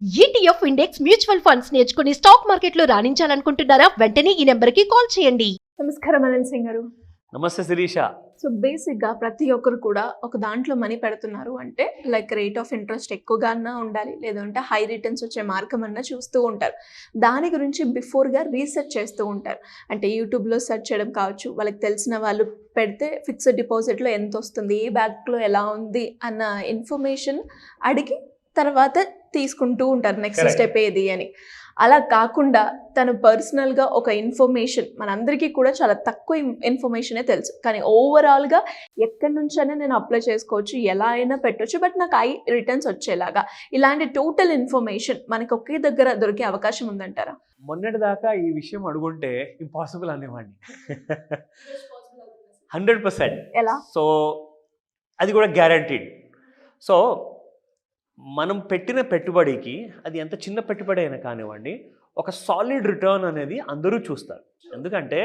ETF index mutual funds నేర్చుకుని stock మార్కెట్లో రాణించాలనుకుంటున్నారా? వెంటనే ఈ నెంబర్కి కాల్ చేయండి. నమస్కారం అనంత్ సింగ్ గారు. నమస్తే శిరీష. సో బేసిక్గా ప్రతి ఒక్కరు కూడా ఒక దాంట్లో మనీ పెడుతున్నారు అంటే లైక్ రేట్ ఆఫ్ ఇంట్రెస్ట్ ఎక్కువగానే ఉండాలి, లేదంటే హై రిటర్న్స్ వచ్చే మార్గం అన్నా చూస్తూ ఉంటారు. దాని గురించి బిఫోర్గా రీసెర్చ్ చేస్తూ ఉంటారు. అంటే యూట్యూబ్లో సెర్చ్ చేయడం కావచ్చు, వాళ్ళకి తెలిసిన వాళ్ళు పెడితే ఫిక్స్డ్ డిపాజిట్లో ఎంత వస్తుంది, ఏ బ్యాంక్లో ఎలా ఉంది అన్న ఇన్ఫర్మేషన్ అడిగి తర్వాత తీసుకుంటూ ఉంటారు నెక్స్ట్ Correct. స్టెప్ ఏది అని. అలా కాకుండా తను పర్సనల్గా ఒక ఇన్ఫర్మేషన్, మనందరికీ కూడా చాలా తక్కువ ఇన్ఫర్మేషనే తెలుసు, కానీ ఓవరాల్గా ఎక్కడి నుంచైనా నేను అప్లై చేసుకోవచ్చు, ఎలా అయినా పెట్టవచ్చు, బట్ నాకు హై రిటర్న్స్ వచ్చేలాగా ఇలాంటి టోటల్ ఇన్ఫర్మేషన్ మనకి ఒకే దగ్గర దొరికే అవకాశం ఉందంటారా? మొన్నటి దాకా ఈ విషయం అడుగుంటే ఇంపాసిబుల్ అనేవాడిని. 100%. ఎలా? సో అది కూడా గ్యారంటీడ్. సో మనం పెట్టిన పెట్టుబడికి అది ఎంత చిన్న పెట్టుబడి అయినా కానివ్వండి, ఒక సాలిడ్ రిటర్న్ అనేది అందరూ చూస్తారు. ఎందుకంటే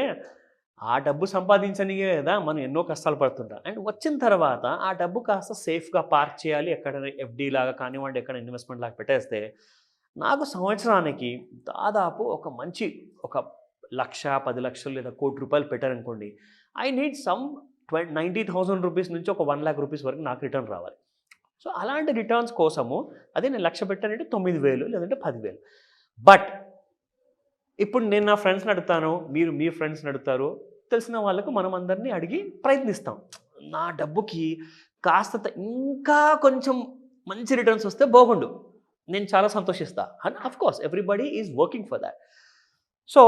ఆ డబ్బు సంపాదించనికే కదా మనం ఎన్నో కష్టాలు పడుతుంటాం. అండ్ వచ్చిన తర్వాత ఆ డబ్బు కాస్త సేఫ్గా పార్క్ చేయాలి, ఎక్కడ ఎఫ్డీ లాగా కానివ్వండి, ఎక్కడ ఇన్వెస్ట్మెంట్ లాగా పెట్టేస్తే నాకు సంవత్సరానికి దాదాపు ఒక మంచి ఒక 1,00,000, 10 లక్షలు లేదా ₹1,00,00,000 పెట్టారనుకోండి, ఐ నీడ్ సమ్ 90,000 రూపీస్ నుంచి ఒక 1,00,000 రూపీస్ వరకు నాకు రిటర్న్ రావాలి. సో అలాంటి రిటర్న్స్ కోసము అదే నేను 1,00,000 పెట్టానంటే 9,000 లేదంటే 10,000. బట్ ఇప్పుడు నేను నా ఫ్రెండ్స్ని అడుగుతాను, మీరు మీ ఫ్రెండ్స్ని అడుగుతారు, తెలిసిన వాళ్ళకు మనం అందరినీ అడిగి ప్రయత్నిస్తాం. నా డబ్బుకి కాస్త ఇంకా కొంచెం మంచి రిటర్న్స్ వస్తే బాగుండు, నేను చాలా సంతోషిస్తా. And of course everybody is working for that. So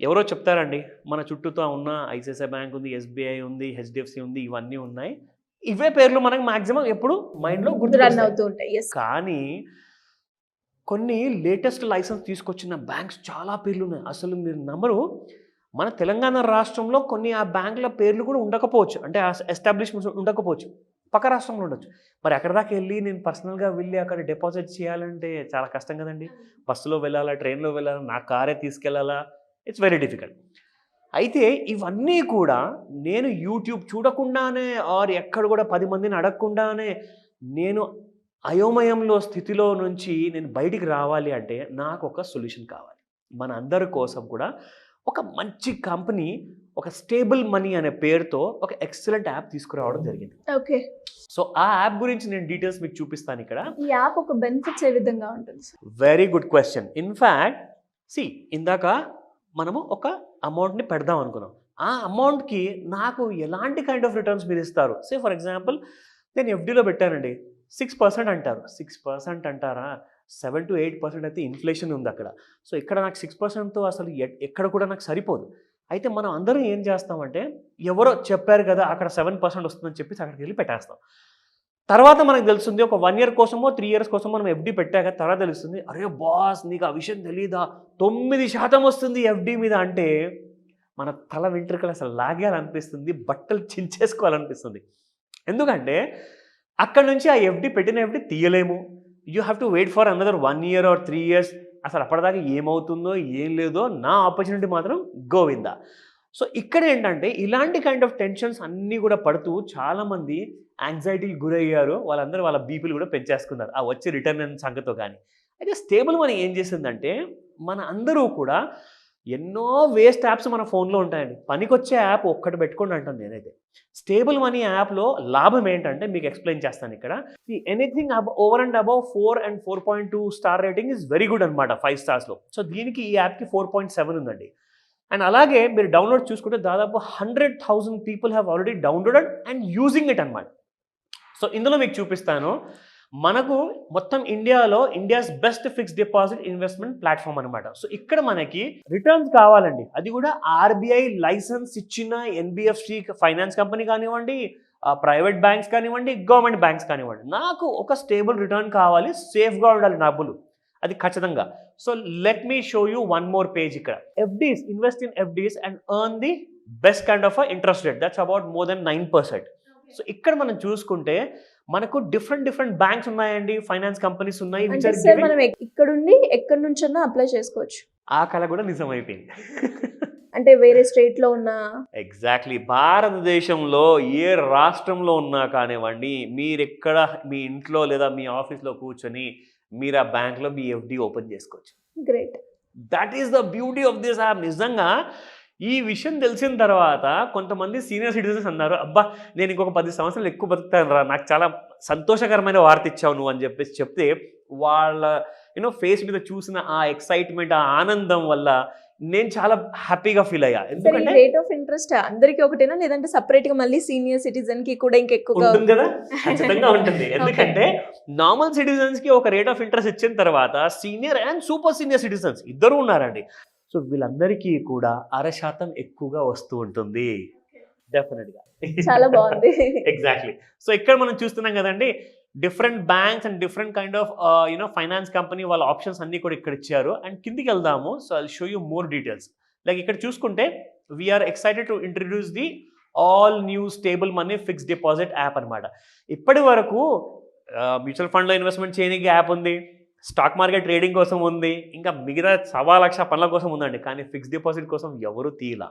ఎవరో చెప్తారండి, మన చుట్టూతో ఉన్న ఐసిఐసిఐ బ్యాంక్ ఉంది, ఎస్బీఐ ఉంది, హెచ్డిఎఫ్సి ఉంది, ఇవన్నీ ఉన్నాయి. ఇవే పేర్లు మనకు మాక్సిమం ఎప్పుడు మైండ్లో రన్ గుర్తు అవుతూ ఉంటాయి. Yes. కానీ కొన్ని లేటెస్ట్ లైసెన్స్ తీసుకొచ్చిన బ్యాంక్స్ చాలా పేర్లు ఉన్నాయి. అసలు మీరు నమ్మరు, మన తెలంగాణ రాష్ట్రంలో కొన్ని ఆ బ్యాంకుల పేర్లు కూడా ఉండకపోవచ్చు, అంటే ఎస్టాబ్లిష్మెంట్స్ ఉండకపోవచ్చు, పక్క రాష్ట్రంలో ఉండొచ్చు. మరి అక్కడ దాకా వెళ్ళి నేను పర్సనల్గా వెళ్ళి అక్కడ డిపాజిట్ చేయాలంటే చాలా కష్టం కదండి. బస్సులో వెళ్ళాలా, ట్రైన్లో వెళ్ళాలా, నా కారే తీసుకెళ్ళాలా, ఇట్స్ వెరీ డిఫికల్ట్. అయితే ఇవన్నీ కూడా నేను యూట్యూబ్ చూడకుండానే ఆర్ ఎక్కడ కూడా 10 మందిని అడగకుండానే నేను అయోమయంలో స్థితిలో నుంచి నేను బయటికి రావాలి అంటే నాకు ఒక సొల్యూషన్ కావాలి. మన అందరి కోసం కూడా ఒక మంచి కంపెనీ ఒక స్టేబుల్ మనీ అనే పేరుతో ఒక ఎక్సలెంట్ యాప్ తీసుకురావడం జరిగింది. ఓకే. సో ఆ యాప్ గురించి నేను డీటెయిల్స్ మీకు చూపిస్తాను ఇక్కడ. ఈ యాప్ ఒక బెనిఫిట్స్ ఏ విధంగా ఉంటుంది? Very good question. ఇన్ఫ్యాక్ట్ ఇందాక మనము ఒక అమౌంట్ని పెడదాం అనుకున్నాం. ఆ అమౌంట్కి నాకు ఎలాంటి కైండ్ ఆఫ్ రిటర్న్స్ మీరు ఇస్తారు? సే ఫర్ ఎగ్జాంపుల్ నేను ఎఫ్డీలో పెట్టానండి, 6% అంటారు. 6% అంటారా? 7 to 8% అయితే ఇన్ఫ్లేషన్ ఉంది అక్కడ. సో ఇక్కడ నాకు 6%తో అసలు ఎక్కడ కూడా నాకు సరిపోదు. అయితే మనం అందరం ఏం చేస్తామంటే, ఎవరో చెప్పారు కదా అక్కడ 7% వస్తుందని చెప్పి అక్కడికి వెళ్ళి పెట్టేస్తాం. తర్వాత మనకు తెలుస్తుంది, ఒక 1 year కోసమో 3 years కోసమో మనం ఎఫ్డీ పెట్టాక తర్వాత తెలుస్తుంది, అరే బాస్ నీకు ఆ విషయం తెలీదా, 9% వస్తుంది ఎఫ్డీ మీద అంటే మన తల వెంట్రుకలు అసలు లాగేయాలనిపిస్తుంది, బట్టలు చించేసుకోవాలనిపిస్తుంది. ఎందుకంటే అక్కడ నుంచి ఆ ఎఫ్డీ పెట్టిన ఎఫ్డీ తీయలేము. You have to wait for another 1 year or 3 years. అసలు అప్పటిదాకా ఏమవుతుందో ఏం లేదో, నా ఆపర్చునిటీ మాత్రం గోవిందా. సో ఇక్కడ ఏంటంటే ఇలాంటి కైండ్ ఆఫ్ టెన్షన్స్ అన్నీ కూడా పడుతూ చాలామంది యాంగ్జైటీకి గురయ్యారు. వాళ్ళందరూ వాళ్ళ బీపీలు కూడా పెంచేసుకున్నారు ఆ వచ్చే రిటర్న్ అనే సంగతితో. కానీ అయితే స్టేబుల్ మనీ ఏం చేసిందంటే, మన అందరూ కూడా ఎన్నో వేస్ట్ యాప్స్ మన ఫోన్లో ఉంటాయండి, పనికొచ్చే యాప్ ఒక్కటి పెట్టుకోండి అంటాను నేనైతే. స్టేబుల్ మనీ యాప్లో లాభం ఏంటంటే మీకు ఎక్స్ప్లెయిన్ చేస్తాను ఇక్కడ. Anything over and above 4 and 4.2 star rating is very good అనమాట 5 స్టార్స్లో. సో దీనికి ఈ యాప్కి 4.7 ఉందండి. అండ్ అలాగే మీరు డౌన్లోడ్ చూసుకుంటే దాదాపు 100,000 people have already downloaded and using it అనమాట. సో ఇందులో మీకు చూపిస్తాను, మనకు మొత్తం ఇండియాలో India's best fixed deposit investment platform అనమాట. సో ఇక్కడ మనకి రిటర్న్స్ కావాలండి, అది కూడా ఆర్బీఐ లైసెన్స్ ఇచ్చిన ఎన్బిఎఫ్సి ఫైనాన్స్ కంపెనీ కానివ్వండి, ప్రైవేట్ బ్యాంక్స్ కానివ్వండి, గవర్నమెంట్ బ్యాంక్స్ కానివ్వండి. నాకు ఒక స్టేబుల్ రిటర్న్ కావాలి, సేఫ్గా ఉండాలి డబ్బులు, అది ఖచ్చితంగా. So let me show you one more page. ఇక్కడ FDs, invest in FDs and earn the best kind of interest rate, that's about more than 9%. So ఇక్కడ మనం చూసుకుంటే మనకు డిఫరెంట్ బ్యాంక్స్ ఉన్నాయండి, ఫైనాన్స్ కంపెనీస్ ఉన్నాయి. మనం ఇక్కడుండి ఎక్కడి నుంచైనా అప్లై చేసుకోవచ్చు. ఆ కళ కూడా నిజమైపోయింది. అంటే వేరే స్టేట్లో ఉన్న ఎగ్జాక్ట్లీ భారతదేశంలో ఏ రాష్ట్రంలో ఉన్నా కానివ్వండి, మీరెక్కడ మీ ఇంట్లో లేదా మీ ఆఫీస్లో కూర్చొని మీరు ఆ బ్యాంక్లో మీ ఎఫ్డి ఓపెన్ చేసుకోవచ్చు. Great. That is the beauty of this app. నిజంగా ఈ విషయం తెలిసిన తర్వాత కొంతమంది సీనియర్ సిటిజన్స్ అన్నారు, అబ్బా నేను ఇంకొక 10 సంవత్సరాలు ఎక్కువ బతుకుతాను రా, నాకు చాలా సంతోషకరమైన వార్త ఇచ్చావు నువ్వు అని చెప్పేసి చెప్తే వాళ్ళ ఫేస్ మీద చూసిన ఆ ఎక్సైట్మెంట్, ఆ ఆనందం వల్ల నేను చాలా హ్యాపీగా ఫీల్ అయ్యా. ఎందుకంటే రేట్ ఆఫ్ ఇంట్రెస్ట్ అందరికి ఒకటేనా, లేదంటే సపరేట్ గా మళ్ళీ సీనియర్ సిటిజన్ కి కూడా ఇంకెక్కువ ఉంటుంది కదా? ఖచ్చితంగా ఉంటుంది. ఎందుకంటే నార్మల్ సిటిజన్స్ కి ఒక రేట్ ఆఫ్ ఇంట్రెస్ట్ ఇచ్చిన తర్వాత senior and super senior citizens ఇద్దరు ఉన్నారండి. సో వీళ్ళందరికీ కూడా 0.5% ఎక్కువగా వస్తూ ఉంటుంది డెఫినెట్ గా. చాలా బాగుంది. ఎగ్జాక్ట్లీ. సో ఇక్కడ మనం చూస్తున్నాం కదండి, different banks and different kind of finance company వాళ్ళ ఆప్షన్స్ అన్ని కూడా ఇక్కడ ఇచ్చారు. అండ్ కిందికి వెళ్దాము. So I show you more details. Like ఇక్కడ చూసుకుంటే we're excited to introduce the all new Stable Money fixed deposit app అనమాట. ఇప్పటి వరకు మ్యూచువల్ ఫండ్లో ఇన్వెస్ట్మెంట్ చేయడానికి యాప్ ఉంది, స్టాక్ మార్కెట్ ట్రేడింగ్ కోసం ఉంది, ఇంకా మిగతా 1,00,000 పనుల కోసం ఉందండి. కానీ ఫిక్స్డ్ డిపాజిట్ కోసం ఎవరు తీయలా.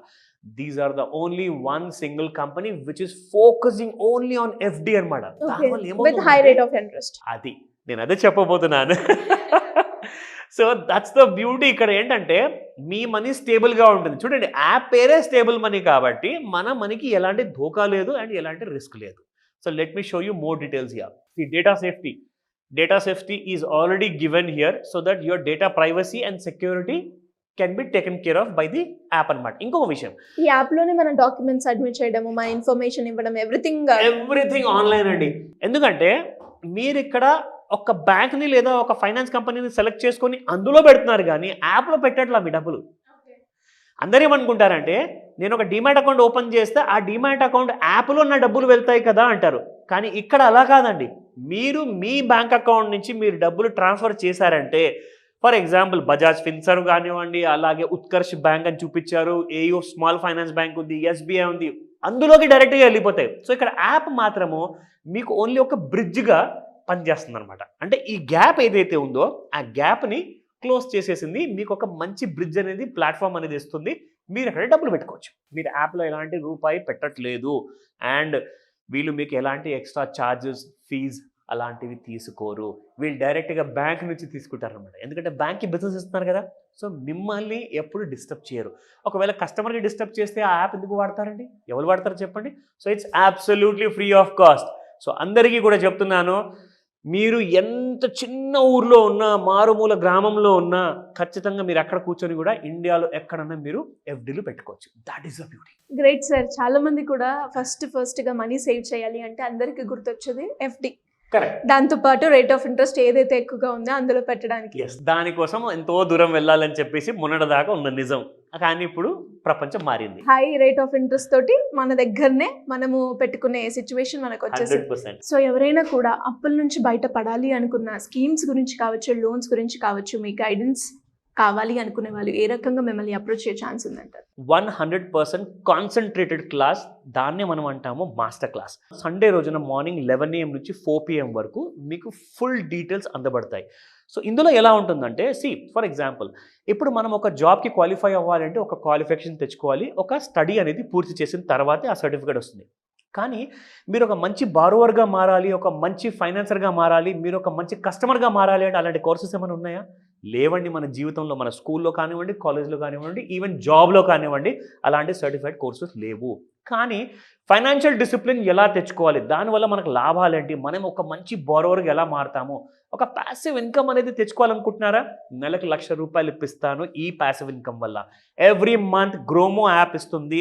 These are the only one single company which is focusing only on FD అనమాట. With high rate of interest. అది నేను అదే చెప్పబోతున్నాను. So that's the beauty. ఇక్కడ ఏంటంటే మీ మనీ స్టేబుల్గా ఉంటుంది. చూడండి, యాప్ పేరే స్టేబుల్ మనీ కాబట్టి మన మనీకి ఎలాంటి ధోకా లేదు అండ్ ఎలాంటి రిస్క్ లేదు. So let me show you more details here. The data safety is already given here so that your data privacy and security can be taken care of by the app అన్నమాట. ఇంకొక విషయం, ఈ app లోనే మన documents submit చేయడము, మన information ఇవ్వడం, everything online అండి. ఎందుకంటే మీరు ఇక్కడ ఒక బ్యాంక్ని లేదా ఒక ఫైనాన్స్ కంపెనీని సెలెక్ట్ చేసుకొని అందులో పెడుతున్నారు, కానీ యాప్లో పెట్టట్లా మీ డబ్బులు. అందరూ ఏమనుకుంటారంటే నేను ఒక డిమాట్ అకౌంట్ ఓపెన్ చేస్తే ఆ డిమాట్ అకౌంట్ యాప్లో నా డబ్బులు వెళ్తాయి కదా అంటారు. కానీ ఇక్కడ అలా కాదండి. మీరు మీ బ్యాంక్ అకౌంట్ నుంచి మీరు డబ్బులు ట్రాన్స్ఫర్ చేశారంటే, ఫర్ ఎగ్జాంపుల్ బజాజ్ ఫిన్సర్వ్ కానివ్వండి, అలాగే ఉత్కర్ష్ బ్యాంక్ అని చూపించారు, ఏయూ స్మాల్ ఫైనాన్స్ బ్యాంక్ ఉంది, ఎస్బీఐ ఉంది, అందులోకి డైరెక్ట్గా వెళ్ళిపోతాయి. సో ఇక్కడ యాప్ మాత్రము మీకు ఓన్లీ ఒక బ్రిడ్జ్గా పనిచేస్తుంది అనమాట. అంటే ఈ గ్యాప్ ఏదైతే ఉందో ఆ గ్యాప్ని క్లోజ్ చేసేసింది. మీకు ఒక మంచి బ్రిడ్జ్ అనేది, ప్లాట్ఫామ్ అనేది ఇస్తుంది. మీరు అక్కడ డబ్బులు పెట్టుకోవచ్చు. మీరు యాప్లో ఎలాంటి రూపాయి పెట్టట్లేదు అండ్ వీళ్ళు మీకు ఎలాంటి ఎక్స్ట్రా ఛార్జెస్, ఫీజ్ అలాంటివి తీసుకోరు. వీళ్ళు డైరెక్ట్గా బ్యాంక్ నుంచి తీసుకుంటారు అనమాట. ఎందుకంటే బ్యాంక్కి బిజినెస్ ఇస్తున్నారు కదా. సో మిమ్మల్ని ఎప్పుడు డిస్టర్బ్ చేయరు. ఒకవేళ కస్టమర్కి డిస్టర్బ్ చేస్తే ఆ యాప్ ఎందుకు వాడతారండి? ఎవరు వాడతారు చెప్పండి? So it's absolutely free of cost. So అందరికీ కూడా చెప్తున్నాను, మీరు ఎంత చిన్న ఊర్లో ఉన్నా, మారుమూల గ్రామంలో ఉన్నా, ఖచ్చితంగా మీరు అక్కడ కూర్చొని కూడా ఇండియాలో ఎక్కడన్నా మీరు ఎఫ్డీలు పెట్టుకోవచ్చు. That is the beauty. Great sir. చాలా మంది కూడా ఫస్ట్ గా మనీ సేవ్ చేయాలి అంటే అందరికి గుర్తొచ్చేది ఎఫ్డి. కరెక్ట్. దాంతో పాటు రేట్ ఆఫ్ ఇంట్రెస్ట్ ఏదైతే ఎక్కువగా ఉందో అందులో పెట్టడానికి. దానికోసం ఎంతో దూరం వెళ్ళాలని చెప్పేసి మొన్నటిదాకా ఉన్న నిజం, కానీ ఇప్పుడు ప్రపంచం మారింది. హై రేట్ ఆఫ్ ఇంట్రెస్ట్ తోటి మన దగ్గరనే మనము పెట్టుకునే సిచ్యువేషన్ మనకు వచ్చేసింది. 100%. సో ఎవరైనా కూడా అప్పుల నుంచి బయటపడాలి అనుకున్న స్కీమ్స్ గురించి కావచ్చు, లోన్స్ గురించి కావచ్చు, మీ గైడెన్స్ కావాలి అనుకునే వాళ్ళు ఏ రకంగా మిమ్మల్ని అప్రోచ్ చేసే ఛాన్స్ ఉందంటారు? 100% కాన్సన్ట్రేటెడ్ క్లాస్, దాన్నే మనం అంటాము మాస్టర్ క్లాస్. సండే రోజున మార్నింగ్ 11 AM నుంచి 4 PM వరకు మీకు ఫుల్ డీటెయిల్స్ అందబడతాయి. సో ఇందులో ఎలా ఉంటుందంటే, ఫర్ ఎగ్జాంపుల్ ఇప్పుడు మనం ఒక జాబ్కి క్వాలిఫై అవ్వాలంటే ఒక క్వాలిఫికేషన్ తెచ్చుకోవాలి, ఒక స్టడీ అనేది పూర్తి చేసిన తర్వాతే ఆ సర్టిఫికేట్ వస్తుంది. కానీ మీరు ఒక మంచి బారోవర్గా మారాలి, ఒక మంచి ఫైనాన్సర్గా మారాలి, మీరు ఒక మంచి కస్టమర్గా మారాలి అంటే అలాంటి కోర్సెస్ ఏమైనా ఉన్నాయా? లేవండి. మన జీవితంలో, మన స్కూల్లో కానివ్వండి, కాలేజ్లో కానివ్వండి, ఈవెన్ జాబ్లో కానివ్వండి, అలాంటి సర్టిఫైడ్ కోర్సెస్ లేవు. కానీ ఫైనాన్షియల్ డిసిప్లిన్ ఎలా తెచ్చుకోవాలి, దానివల్ల మనకు లాభాలు ఏంటి, మనం ఒక మంచి బారోవర్గా ఎలా మారుతాము, ఒక ప్యాసివ్ ఇన్కమ్ అనేది తెచ్చుకోవాలనుకుంటున్నారా? నెలకు ₹1,00,000 ఇప్పిస్తాను ఈ ప్యాసివ్ ఇన్కమ్ వల్ల. ఎవ్రీ మంత్ గ్రోమో యాప్ ఇస్తుంది.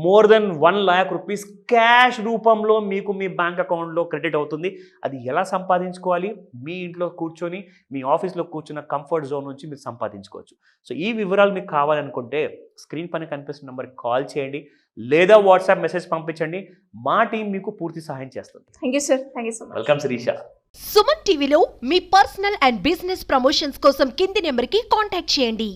మోర్ దెన్ ₹1,00,000 క్యాష్ రూపంలో మీకు మీ బ్యాంక్ అకౌంట్లో క్రెడిట్ అవుతుంది. అది ఎలా సంపాదించుకోవాలి? మీ ఇంట్లో కూర్చొని, మీ ఆఫీస్లో కూర్చున్న కంఫర్ట్ జోన్ నుంచి మీరు సంపాదించుకోవచ్చు. సో ఈ వివరాలు మీకు కావాలనుకుంటే స్క్రీన్ పైన కనిపిస్తున్న నెంబర్కి కాల్ చేయండి, లేదా వాట్సాప్ మెసేజ్ పంపించండి. మా టీం మీకు పూర్తి సహాయం చేస్తుంది. Thank you sir. Thank you so much. Welcome Shirisha. Suman టీవీలో మీ పర్సనల్ అండ్ బిజినెస్ ప్రమోషన్స్ కోసం కింది నెంబర్కి కాంటాక్ట్ చేయండి.